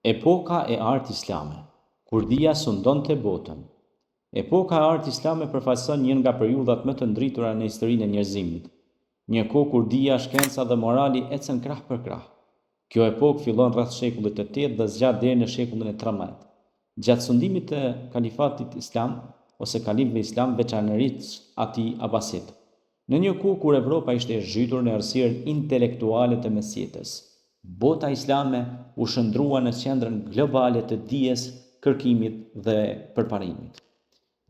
Epoka e artë islame, kur dia sundonte botën. Epoka e artë islame përfaqëson një nga periudhat më të ndritura në historinë e njerëzimit. Një kohë kur dia, shkenca dhe morali ecën krah për krah. Kjo epokë fillon rreth shekullit të 8 dhe zgjat deri në shekullin e 13. Gjatë sundimit të kalifatit islam ose kalifëve islam, veçanërisht atij abasit. Në një kohë kur Evropa ishte e zhytur në errësirën intelektuale të mesjetës, bota islame u shndrua në qendrën globale të dijes, kërkimit dhe përparimit.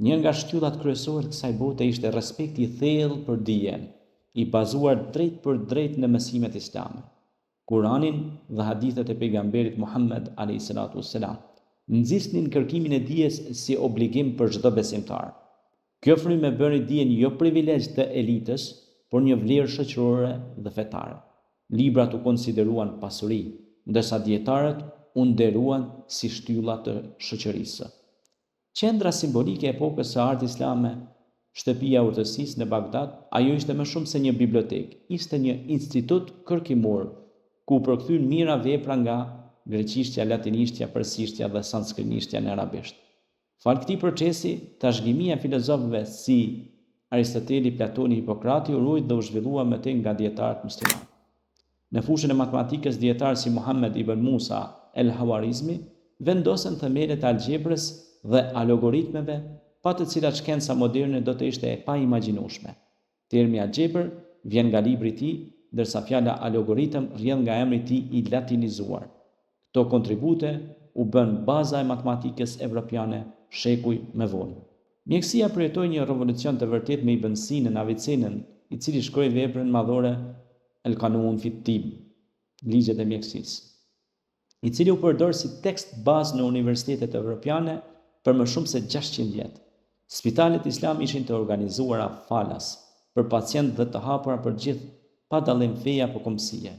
Një nga shtyllat kryesore të kësaj bote ishte respekti i thellë për dijen, i bazuar drejt për drejt në mësimet islame. Kuranin dhe hadithet e pejgamberit Muhammed a.s. nxisnin kërkimin e dijes si obligim për çdo besimtar. Kjo frymë bëri dijen jo privilegj të elitës, por një vlerë shoqërore dhe fetare. Librat u konsideruan pasuri, ndërsa dietarët u nderuan si shtylla të shoqërisë. Qendra simbolike e epokës së artë islame, shtëpia e urtësisë në Bagdad, ajo ishte më shumë se një bibliotekë, ishte një institut kërkimor, ku u përkthyen mira vepra nga greqishtja, latinishtja, persishtja dhe sanskrinishtja në arabisht. Fal këtij procesi, trashëgimia e filozofëve si Aristoteli, Platoni, Hipokrati u ruajt dhe u zhvillua më tej nga dietarët muslimanë. Në fushën e matematikës, dietarë si Muhammed ibn Musa el-Hawarizmi vendosën themelet e algjebrës dhe algoritmeve, pa të cilat shkenca moderne do të ishte e paimagjinueshme. Termi algebër vjen nga libri i tij, ndërsa fjala algoritëm rrjedh nga emri i tij i latinizuar. Këto kontribute u bën baza e matematikës evropiane shekuj më vonë. Mjekësia përjetoi një revolucion të vërtetë me Ibn Sinën, Avicenën, i cili shkroi veprën madhore El Kanun fi Tib, ligjet e mjekësisë, i cili u përdor si tekst bazë në universitetet evropiane për më shumë se 600 vjet. Spitalet islam ishin të organizuara falas për pacientë dhe të hapura për gjithë, pa dallim feje apo kombësie.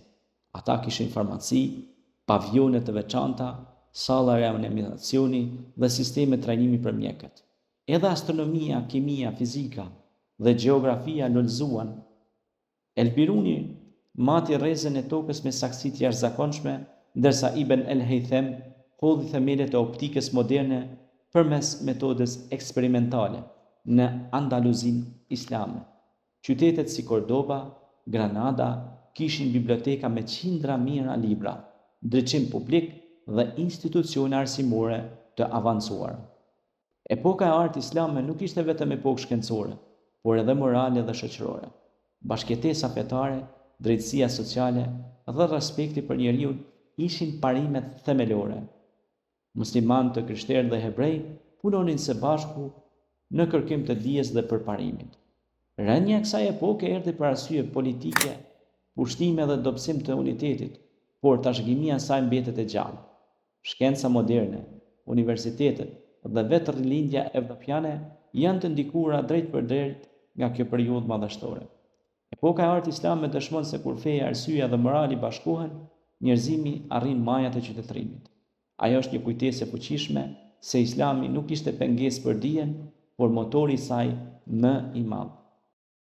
Ata kishin farmaci, pavione të veçanta, salla reanimacioni dhe sisteme trajnimi për mjekët. Edhe astronomia, kimia, fizika dhe gjeografia lulëzuan. El-Biruni mati rrezën e tokës me saktësi të jashtëzakonshme, ndërsa Ibn el-Haytham hodhi themelet e optikës moderne përmes metodës eksperimentale në Andaluzinë islame. Qytetet si Cordoba, Granada kishin biblioteka me qindra mijëra libra, ndriçim publik dhe institucione arsimore të avancuara. Epoka e artë islame nuk ishte vetëm epokë shkencore, por edhe morale dhe shoqërore. Bashkëjetesa fetare, drejtësia sociale dhe respekti për njeriu ishin parimet themelore. Muslimanë të krishterë dhe hebrej punonin së bashku në kërkim të dijes dhe përparimit. Rënja e kësaj epoke erdhi për arsye politike, pushtime dhe dobësim të unitetit, por trashëgimia e saj mbetet e gjallë. Shkenca moderne, universitetet dhe vetë rilindja evropiane janë të ndikuara drejt për drejt nga kjo periudhë madhështore. Epoka e artë islame dëshmon se kur feja, arsyeja dhe morali bashkohen, njerëzimi arrin majat e qytetërimit. Ajo është një kujtesë e fuqishme se Islami nuk ishte pengesë për dijen, por motori i saj më i madh.